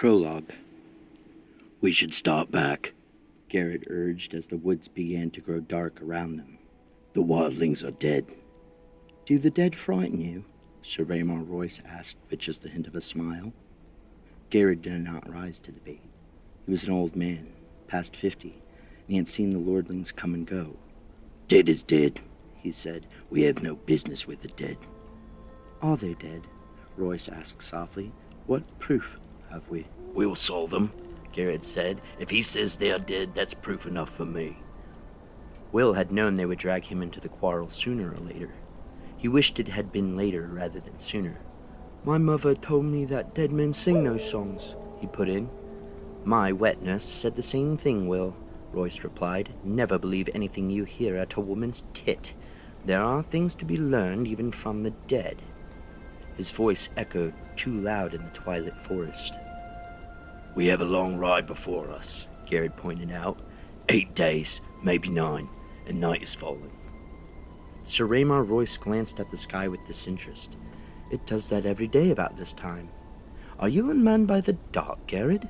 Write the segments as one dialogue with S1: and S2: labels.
S1: Prologue. "We should start back," Garrett urged as the woods began to grow dark around them. "The wildlings are dead." "Do the dead frighten you?" Sir Raymar Royce asked with just the hint of a smile. Garrett did not rise to the bait. He was an old man, past 50, and he had seen the lordlings come and go. "Dead is dead," he said. "We have no business with the dead." "Are they dead?" Royce asked softly. "What proof have we?" "We'll solve them," Garrett said. "If he says they are dead, that's proof enough for me." Will had known they would drag him into the quarrel sooner or later. He wished it had been later rather than sooner. "My mother told me that dead men sing no songs," he put in. "My wet nurse said the same thing, Will," Royce replied. "Never believe anything you hear at a woman's tit. There are things to be learned even from the dead." His voice echoed too loud in the twilight forest. "We have a long ride before us," Garrett pointed out. 8 days, maybe 9, and night is falling. Sir Raymar Royce glanced at the sky with disinterest. "It does that every day about this time. Are you unmanned by the dark, Garrett?"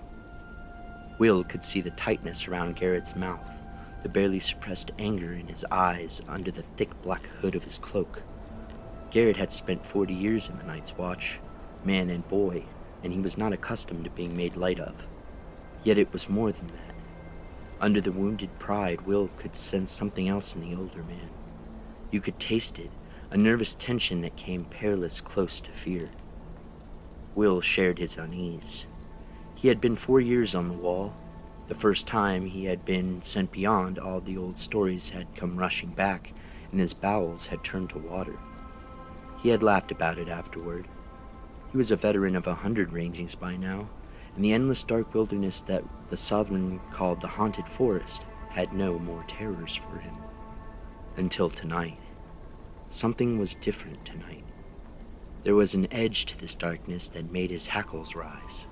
S1: Will could see the tightness around Garrett's mouth, the barely suppressed anger in his eyes under the thick black hood of his cloak. Garrett had spent 40 years in the Night's Watch, man and boy, and he was not accustomed to being made light of. Yet it was more than that. Under the wounded pride, Will could sense something else in the older man. You could taste it, a nervous tension that came perilous close to fear. Will shared his unease. He had been 4 years on the wall. The first time he had been sent beyond, all the old stories had come rushing back, and his bowels had turned to water. He had laughed about it afterward. He was a veteran of 100 rangings by now, and the endless dark wilderness that the Southern called the Haunted Forest had no more terrors for him. Until tonight. Something was different tonight. There was an edge to this darkness that made his hackles rise.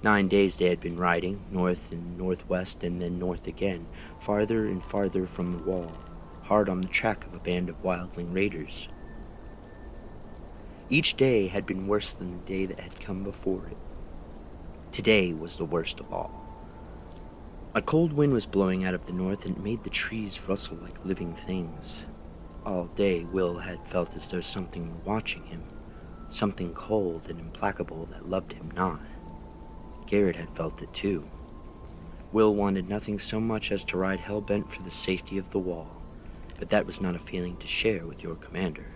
S1: 9 days they had been riding, north and northwest and then north again, farther and farther from the wall, hard on the track of a band of wildling raiders. Each day had been worse than the day that had come before it. Today was the worst of all. A cold wind was blowing out of the north and it made the trees rustle like living things. All day Will had felt as though something were watching him, something cold and implacable that loved him not. Garrett had felt it too. Will wanted nothing so much as to ride hell-bent for the safety of the wall, but that was not a feeling to share with your commander,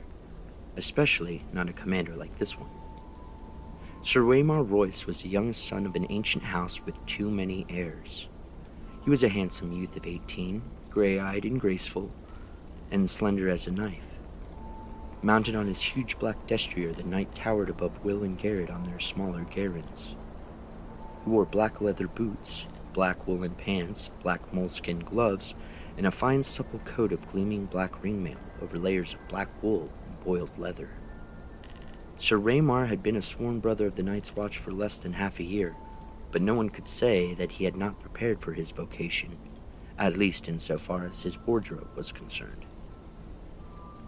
S1: especially not a commander like this one. Sir Raymar Royce was the youngest son of an ancient house with too many heirs. He was a handsome youth of 18, gray-eyed and graceful, and slender as a knife. Mounted on his huge black destrier, the knight towered above Will and Garrett on their smaller garrons. He wore black leather boots, black woolen pants, black moleskin gloves, and a fine supple coat of gleaming black ringmail over layers of black wool and boiled leather. Sir Raymar had been a sworn brother of the Night's Watch for less than half a year, but no one could say that he had not prepared for his vocation, at least insofar as his wardrobe was concerned.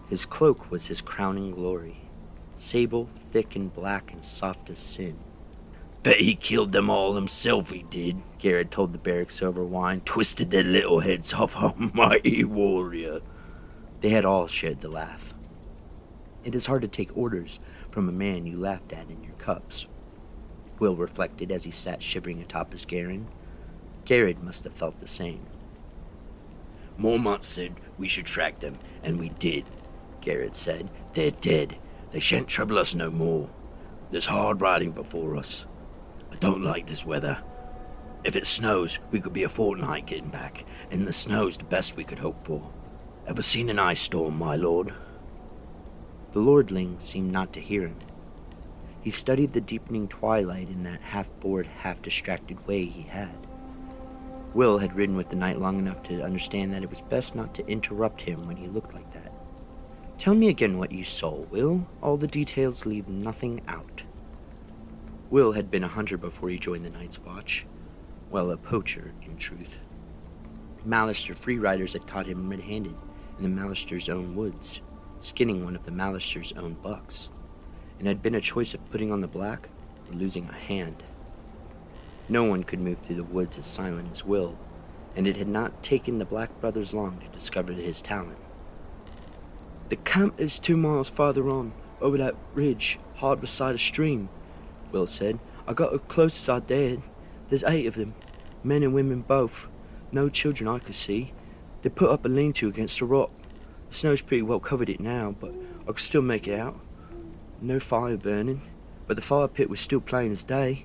S1: His cloak was his crowning glory, sable, thick and black and soft as sin. "Bet he killed them all himself, he did," Garrett told the barracks over wine. "Twisted their little heads off, a mighty warrior." They had all shared the laugh. It is hard to take orders from a man you laughed at in your cups, Will reflected as he sat shivering atop his garron. Garrett must have felt the same. "Mormont said we should track them, and we did," Garrett said. "They're dead. They shan't trouble us no more. There's hard riding before us. I don't like this weather. If it snows, we could be a fortnight getting back, and the snow's the best we could hope for. Ever seen an ice storm, my lord?" The lordling seemed not to hear him. He studied the deepening twilight in that half-bored, half-distracted way he had. Will had ridden with the knight long enough to understand that it was best not to interrupt him when he looked like that. "Tell me again what you saw, Will. All the details, leave nothing out." Will had been a hunter before he joined the Night's Watch. Well, a poacher, in truth. Mallister free riders had caught him red-handed in the Mallister's own woods, skinning one of the Mallister's own bucks, and had been a choice of putting on the black or losing a hand. No one could move through the woods as silent as Will, and it had not taken the Black brothers long to discover his talent. "The camp is 2 miles farther on, over that ridge, hard beside a stream," Will said. "I got as close as I dared. There's 8 of them, men and women both. No children I could see. They put up a lean-to against a rock. The snow's pretty well covered it now, but I could still make it out. No fire burning, but the fire pit was still plain as day.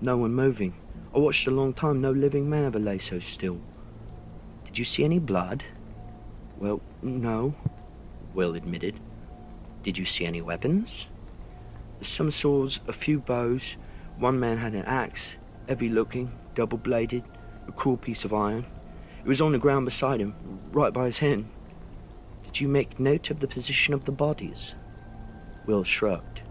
S1: No one moving. I watched a long time. No living man ever lay so still." "Did you see any blood?" "Well, no," Will admitted. "Did you see any weapons?" "Some swords, a few bows. One man had an axe, heavy-looking, double-bladed, a cruel piece of iron. It was on the ground beside him, right by his head." "Did you make note of the position of the bodies?" Will shrugged.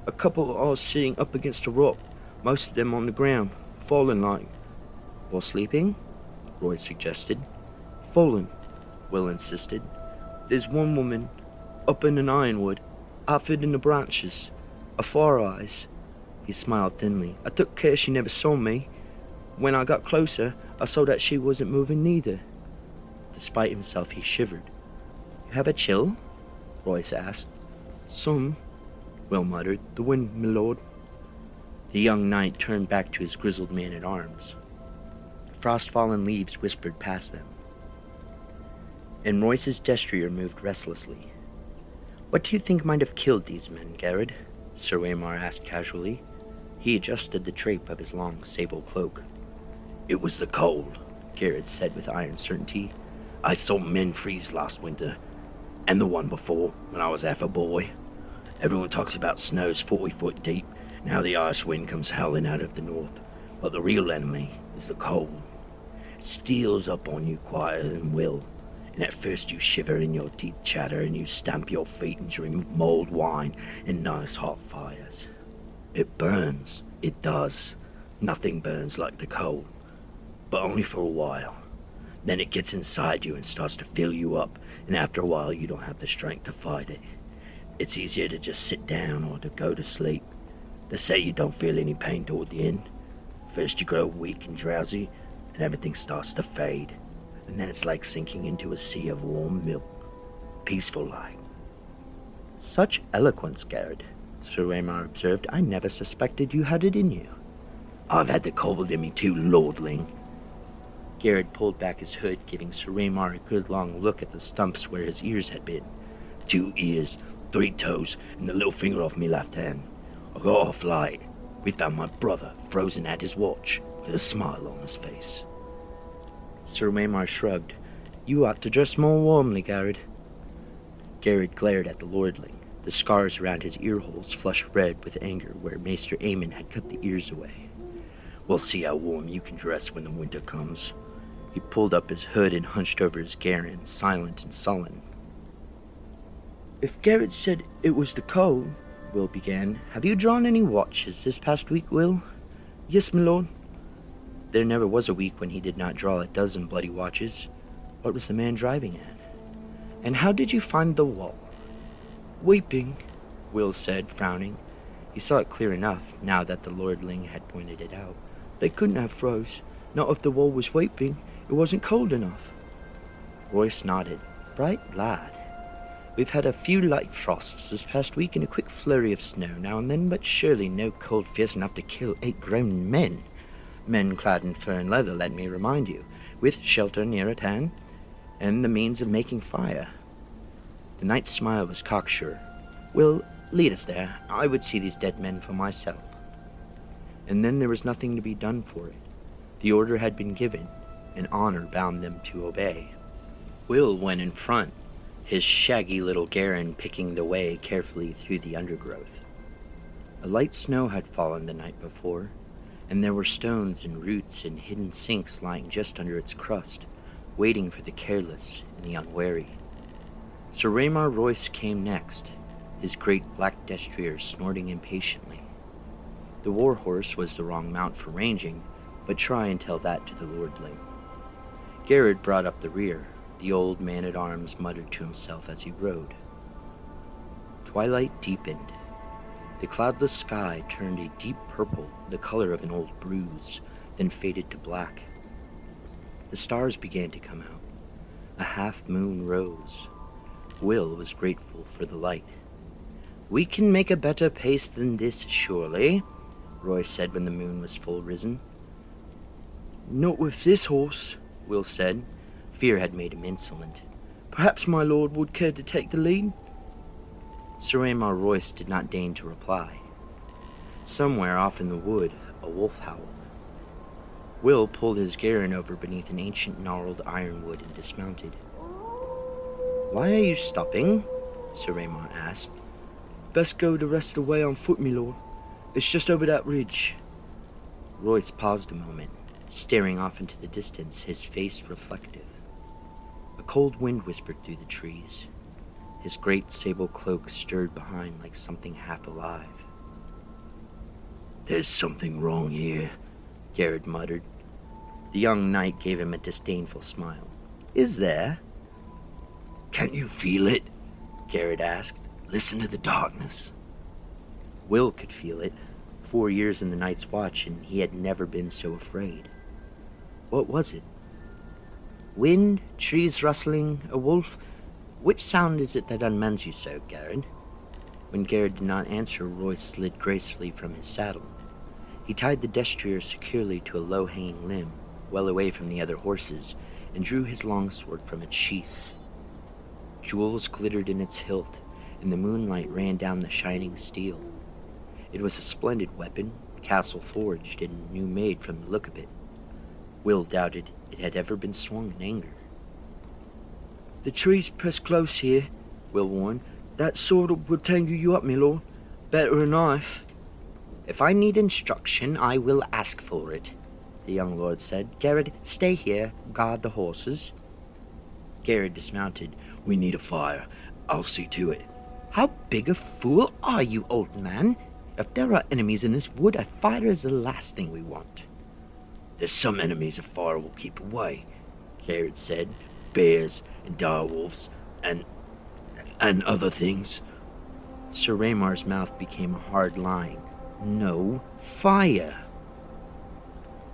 S1: "A couple are sitting up against a rock, most of them on the ground, fallen like." "While sleeping?" Roy suggested. "Fallen," Will insisted. "There's one woman up in an ironwood, half hid in the branches. A fire eyes." He smiled thinly. "I took care she never saw me. When I got closer, I saw that she wasn't moving neither." Despite himself, he shivered. "You have a chill?" Royce asked. "Some," Will muttered. "The wind, my lord." The young knight turned back to his grizzled man-at-arms. Frost-fallen leaves whispered past them, and Royce's destrier moved restlessly. "What do you think might have killed these men, Garrett?" Sir Waymar asked casually. He adjusted the drape of his long sable cloak. "It was the cold," Garrett said with iron certainty. "I saw men freeze last winter, and the one before, when I was half a boy. Everyone talks about snows 40 foot deep, and how the ice wind comes howling out of the north. But the real enemy is the cold. It steals up on you quieter than will, and at first you shiver and your teeth chatter and you stamp your feet and dream of mulled wine and nice hot fires. It burns, it does. Nothing burns like the cold, but only for a while. Then it gets inside you and starts to fill you up, and after a while you don't have the strength to fight it. It's easier to just sit down or to go to sleep. They say you don't feel any pain toward the end. First you grow weak and drowsy, and everything starts to fade, and then it's like sinking into a sea of warm milk. Peaceful like." "Such eloquence, Garrett," Sir Waymar observed. "I never suspected you had it in you." "I've had the cold in me too, lordling." Garrett pulled back his hood, giving Sir Waymar a good long look at the stumps where his ears had been. 2 ears, 3 toes, and the little finger off me left hand. I got off light. We found my brother frozen at his watch, with a smile on his face." Sir Waymar shrugged. "You ought to dress more warmly, Garrett." Garrett glared at the lordling. The scars around his ear holes flushed red with anger where Maester Aemon had cut the ears away. "We'll see how warm you can dress when the winter comes." He pulled up his hood and hunched over his Garen, silent and sullen. "If Garrett said it was the cold," Will began. "Have you drawn any watches this past week, Will?" "Yes, my lord." There never was a week when he did not draw a dozen bloody watches. What was the man driving at? "And how did you find the wall?" "Weeping," Will said, frowning. He saw it clear enough, now that the lordling had pointed it out. "They couldn't have froze. Not if the wall was weeping. It wasn't cold enough." Royce nodded. "Bright lad. We've had a few light frosts this past week and a quick flurry of snow now and then, but surely no cold fierce enough to kill 8 grown men. Men clad in fur and leather, let me remind you, with shelter near at hand, and the means of making fire." The knight's smile was cocksure. "Will, lead us there. I would see these dead men for myself." And then there was nothing to be done for it. The order had been given, and honor bound them to obey. Will went in front, his shaggy little Garen picking the way carefully through the undergrowth. A light snow had fallen the night before, and there were stones and roots and hidden sinks lying just under its crust, waiting for the careless and the unwary. Sir Waymar Royce came next, his great black destrier snorting impatiently. The warhorse was the wrong mount for ranging, but try and tell that to the lordling. Garrett brought up the rear. The old man-at-arms muttered to himself as he rode. Twilight deepened. The cloudless sky turned a deep purple, the color of an old bruise, then faded to black. The stars began to come out. A half-moon rose. Will was grateful for the light. "We can make a better pace than this, surely," Roy said when the moon was full risen. "Not with this horse," Will said. Fear had made him insolent. "Perhaps my lord would care to take the lead?" Sir Aymar Royce did not deign to reply. Somewhere off in the wood, a wolf howled. Will pulled his Garen over beneath an ancient gnarled ironwood and dismounted. "Why are you stopping?" Sir Aymar asked. "Best go the rest of the way on foot, my lord. It's just over that ridge." Royce paused a moment, staring off into the distance, his face reflective. A cold wind whispered through the trees. His great sable cloak stirred behind like something half alive. "There's something wrong here," Garrett muttered. The young knight gave him a disdainful smile. "Is there?" "Can't you feel it?" Garrett asked. "Listen to the darkness." Will could feel it. 4 years in the Night's Watch, and he had never been so afraid. What was it? Wind, trees rustling, a wolf. Which sound is it that unmans you so, Garrett? When Garrett did not answer, Royce slid gracefully from his saddle. He tied the destrier securely to a low-hanging limb, well away from the other horses, and drew his longsword from its sheath. Jewels glittered in its hilt, and the moonlight ran down the shining steel. It was a splendid weapon, castle-forged and new-made from the look of it. Will doubted it had ever been swung in anger. "The trees press close here," Will warned. "That sword will tangle you up, my lord. Better a knife." "If I need instruction, I will ask for it," the young lord said. "Garrett, stay here, guard the horses." Garrett dismounted. "We need a fire. I'll see to it." "How big a fool are you, old man? If there are enemies in this wood, a fire is the last thing we want." "There's some enemies a fire will keep away," Garrett said. "Bears and direwolves and other things." Sir Raymar's mouth became a hard line. "No fire."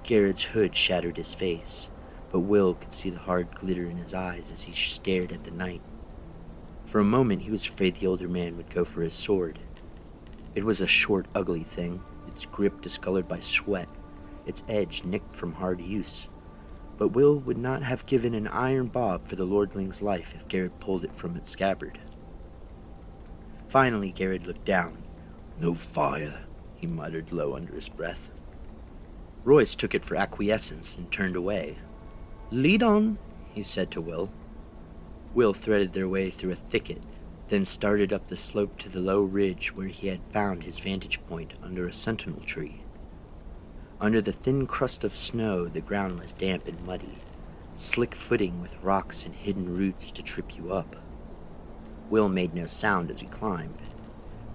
S1: Garrett's hood shadowed his face, but Will could see the hard glitter in his eyes as he stared at the knight. For a moment he was afraid the older man would go for his sword. It was a short, ugly thing, its grip discolored by sweat, its edge nicked from hard use. But Will would not have given an iron bob for the lordling's life if Garrett pulled it from its scabbard. Finally, Garrett looked down. "No fire," he muttered low under his breath. Royce took it for acquiescence and turned away. "Lead on," he said to Will. Will threaded their way through a thicket, then started up the slope to the low ridge where he had found his vantage point under a sentinel tree. Under the thin crust of snow, the ground was damp and muddy, slick footing with rocks and hidden roots to trip you up. Will made no sound as he climbed.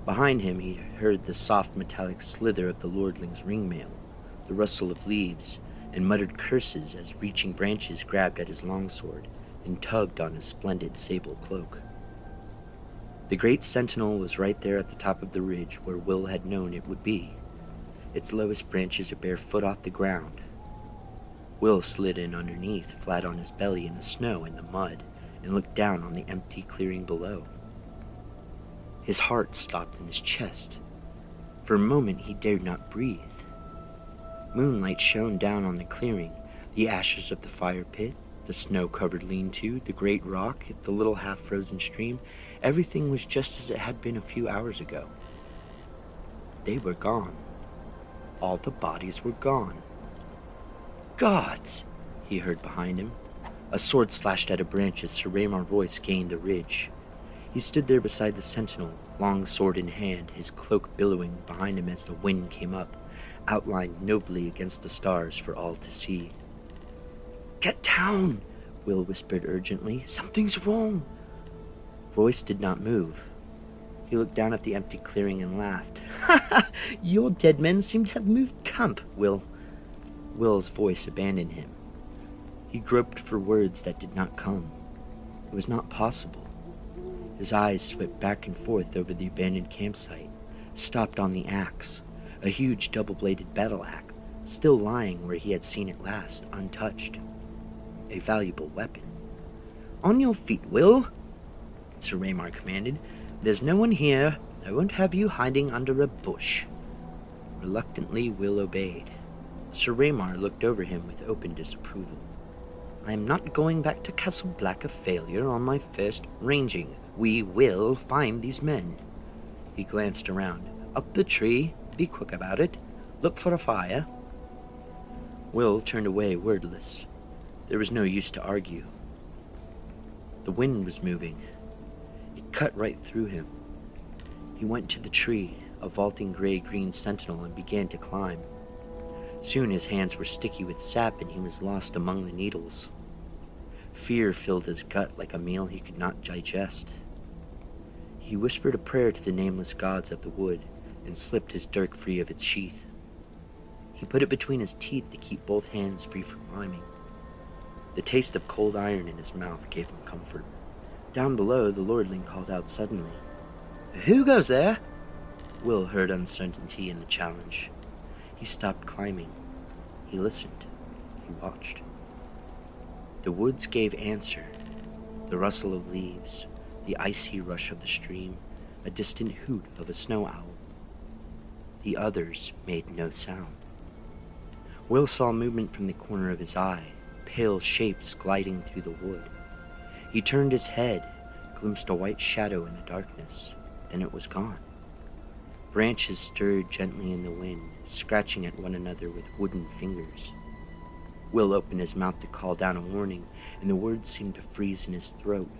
S1: Behind him he heard the soft metallic slither of the lordling's ringmail, the rustle of leaves, and muttered curses as reaching branches grabbed at his longsword and tugged on his splendid sable cloak. The great sentinel was right there at the top of the ridge where Will had known it would be, its lowest branches a bare foot off the ground. Will slid in underneath, flat on his belly in the snow and the mud, and looked down on the empty clearing below. His heart stopped in his chest. For a moment he dared not breathe. Moonlight shone down on the clearing, the ashes of the fire pit, the snow-covered lean-to, the great rock, the little half-frozen stream. Everything was just as it had been a few hours ago. They were gone. All the bodies were gone. "Gods!" he heard behind him. A sword slashed at a branch as Sir Raymar Royce gained the ridge. He stood there beside the sentinel, long sword in hand, his cloak billowing behind him as the wind came up, outlined nobly against the stars for all to see. "Get down!" Will whispered urgently. "Something's wrong!" Royce did not move. He looked down at the empty clearing and laughed. "Ha ha! Your dead men seem to have moved camp, Will." Will's voice abandoned him. He groped for words that did not come. It was not possible. His eyes swept back and forth over the abandoned campsite, stopped on the axe, a huge double-bladed battle axe, still lying where he had seen it last, untouched. A valuable weapon. "On your feet, Will," Sir Raymar commanded. "There's no one here. I won't have you hiding under a bush." Reluctantly, Will obeyed. Sir Raymar looked over him with open disapproval. "I am not going back to Castle Black a failure on my first ranging. We will find these men." He glanced around. "Up the tree. Be quick about it. Look for a fire." Will turned away wordless. There was no use to argue. The wind was moving. It cut right through him. He went to the tree, a vaulting gray-green sentinel, and began to climb. Soon his hands were sticky with sap and he was lost among the needles. Fear filled his gut like a meal he could not digest. He whispered a prayer to the nameless gods of the wood and slipped his dirk free of its sheath. He put it between his teeth to keep both hands free from climbing. The taste of cold iron in his mouth gave him comfort. Down below, the lordling called out suddenly. "Who goes there?" Will heard uncertainty in the challenge. He stopped climbing. He listened. He watched. The woods gave answer. The rustle of leaves, the icy rush of the stream, a distant hoot of a snow owl. The others made no sound. Will saw movement from the corner of his eye, pale shapes gliding through the wood. He turned his head, glimpsed a white shadow in the darkness. Then it was gone. Branches stirred gently in the wind, scratching at one another with wooden fingers. Will opened his mouth to call down a warning, and the words seemed to freeze in his throat.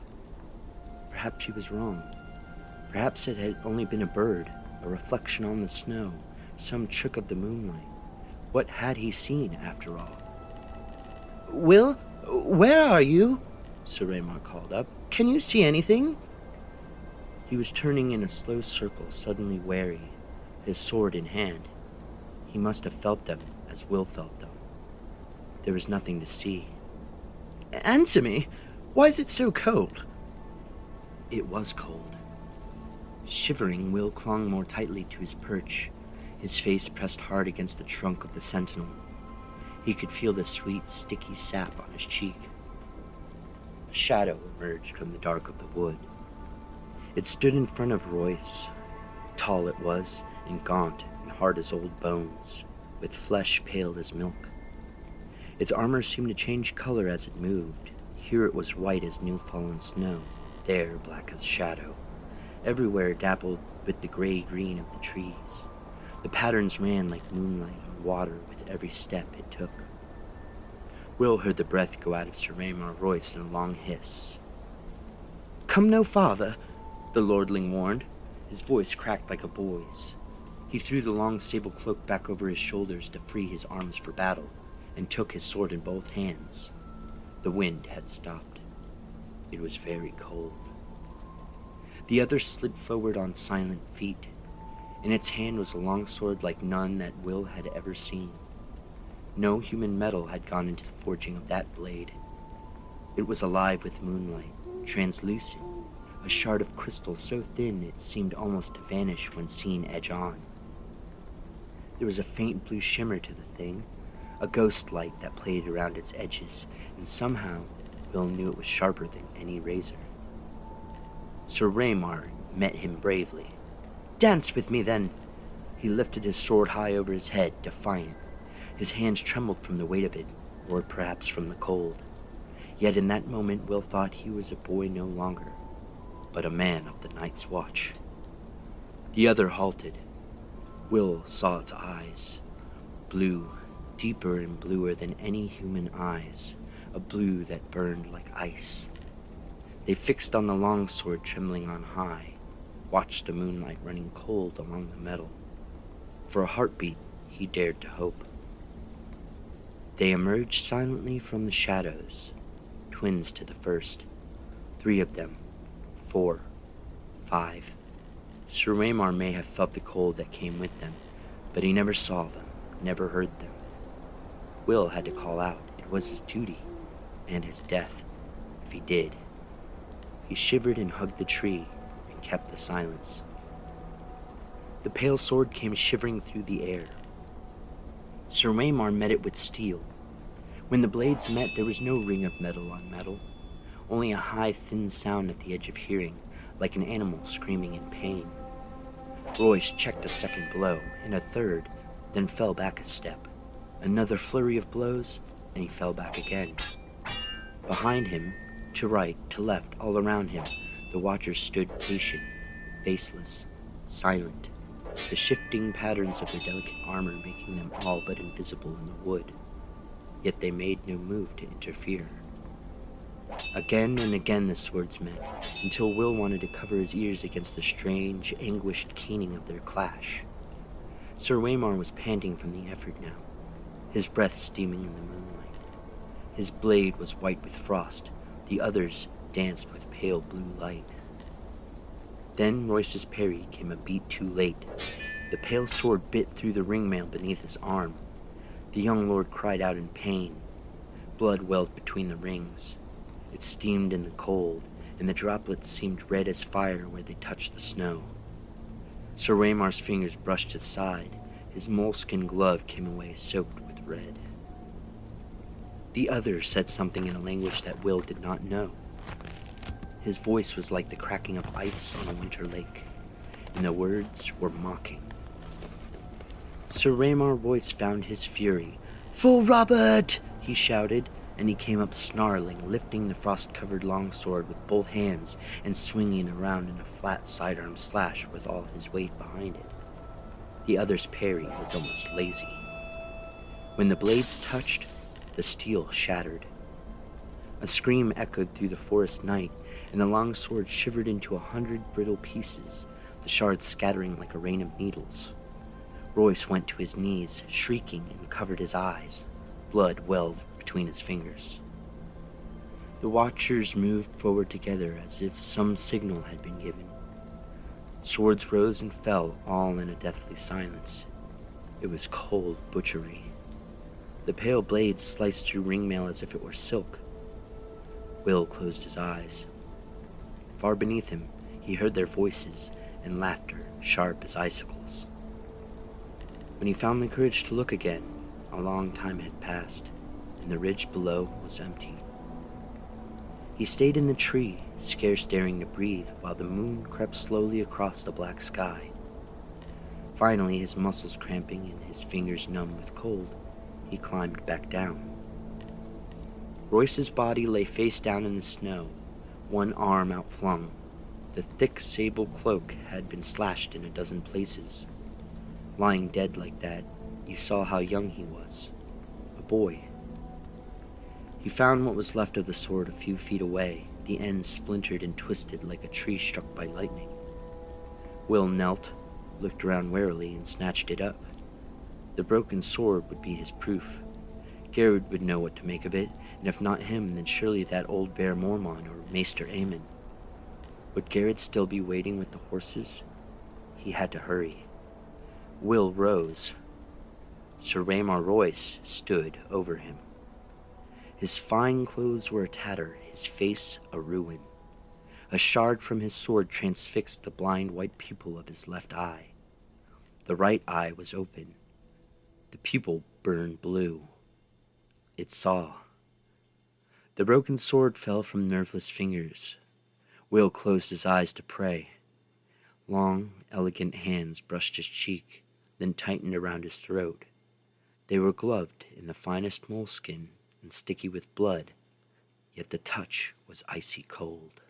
S1: Perhaps he was wrong. Perhaps it had only been a bird, a reflection on the snow, some trick of the moonlight. What had he seen, after all? "Will, where are you?" Sir Raymar called up. "Can you see anything?" He was turning in a slow circle, suddenly wary, his sword in hand. He must have felt them as Will felt them. There was nothing to see. "Answer me! Why is it so cold?" It was cold. Shivering, Will clung more tightly to his perch, his face pressed hard against the trunk of the sentinel. He could feel the sweet, sticky sap on his cheek. A shadow emerged from the dark of the wood. It stood in front of Royce. Tall it was, and gaunt, and hard as old bones, with flesh pale as milk. Its armor seemed to change color as it moved. Here it was white as new-fallen snow, there black as shadow. Everywhere dappled with the gray-green of the trees. The patterns ran like moonlight on water with every step it took. Will heard the breath go out of Sir Raymar Royce in a long hiss. "Come no farther," the lordling warned. His voice cracked like a boy's. He threw the long sable cloak back over his shoulders to free his arms for battle, and took his sword in both hands. The wind had stopped. It was very cold. The other slid forward on silent feet. In its hand was a long sword like none that Will had ever seen. No human metal had gone into the forging of that blade. It was alive with moonlight, translucent, a shard of crystal so thin it seemed almost to vanish when seen edge on. There was a faint blue shimmer to the thing, a ghost light that played around its edges, and somehow Will knew it was sharper than any razor. Sir Raymar met him bravely. "Dance with me, then!" He lifted his sword high over his head, defiant. His hands trembled from the weight of it, or perhaps from the cold. Yet in that moment Will thought he was a boy no longer, but a man of the Night's Watch. The other halted. Will saw its eyes, blue, deeper and bluer than any human eyes, a blue that burned like ice. They fixed on the longsword trembling on high, watched the moonlight running cold along the metal. For a heartbeat, he dared to hope. They emerged silently from the shadows, twins to the first. 3 of them, 4, 5. Sir Raymar may have felt the cold that came with them, but he never saw them, never heard them. Will had to call out. It was his duty, and his death, if he did. He shivered and hugged the tree, and kept the silence. The pale sword came shivering through the air. Sir Waymar met it with steel. When the blades met, there was no ring of metal on metal, only a high, thin sound at the edge of hearing, like an animal screaming in pain. Royce checked a second blow, and a third, then fell back a step. Another flurry of blows, and he fell back again. Behind him, to right, to left, all around him, the watchers stood patient, faceless, silent, the shifting patterns of their delicate armor making them all but invisible in the wood. Yet they made no move to interfere. Again and again the swords met, until Will wanted to cover his ears against the strange, anguished keening of their clash. Sir Waymar was panting from the effort now, his breath steaming in the moonlight. His blade was white with frost, the others danced with pale blue light. Then Royce's parry came a beat too late. The pale sword bit through the ringmail beneath his arm. The young lord cried out in pain. Blood welled between the rings. It steamed in the cold, and the droplets seemed red as fire where they touched the snow. Sir Waymar's fingers brushed his side. His moleskin glove came away soaked with red. The other said something in a language that Will did not know. His voice was like the cracking of ice on a winter lake, and the words were mocking. Sir Waymar Royce found his fury. "For Robert!" he shouted, and he came up snarling, lifting the frost-covered longsword with both hands and swinging around in a flat sidearm slash with all his weight behind it. The other's parry was almost lazy. When the blades touched, the steel shattered. A scream echoed through the forest night, and the longsword shivered into 100 brittle pieces, the shards scattering like a rain of needles. Royce went to his knees, shrieking, and covered his eyes. Blood welled between his fingers. The watchers moved forward together as if some signal had been given. Swords rose and fell, all in a deathly silence. It was cold butchery. The pale blades sliced through ringmail as if it were silk. Will closed his eyes. Far beneath him, he heard their voices and laughter, sharp as icicles. When he found the courage to look again, a long time had passed, and the ridge below was empty. He stayed in the tree, scarce daring to breathe, while the moon crept slowly across the black sky. Finally, his muscles cramping and his fingers numb with cold, he climbed back down. Royce's body lay face down in the snow, one arm outflung. The thick sable cloak had been slashed in a dozen places. Lying dead like that, you saw how young he was. A boy. He found what was left of the sword a few feet away, the end splintered and twisted like a tree struck by lightning. Will knelt, looked around warily, and snatched it up. The broken sword would be his proof. Garrod would know what to make of it, and if not him, then surely that old bear Mormon or Maester Aemon. Would Garrod still be waiting with the horses? He had to hurry. Will rose. Sir Waymar Royce stood over him. His fine clothes were a tatter, his face a ruin. A shard from his sword transfixed the blind white pupil of his left eye. The right eye was open. The pupil burned blue. It saw. The broken sword fell from nerveless fingers. Will closed his eyes to pray. Long, elegant hands brushed his cheek, then tightened around his throat. They were gloved in the finest moleskin and sticky with blood, yet the touch was icy cold.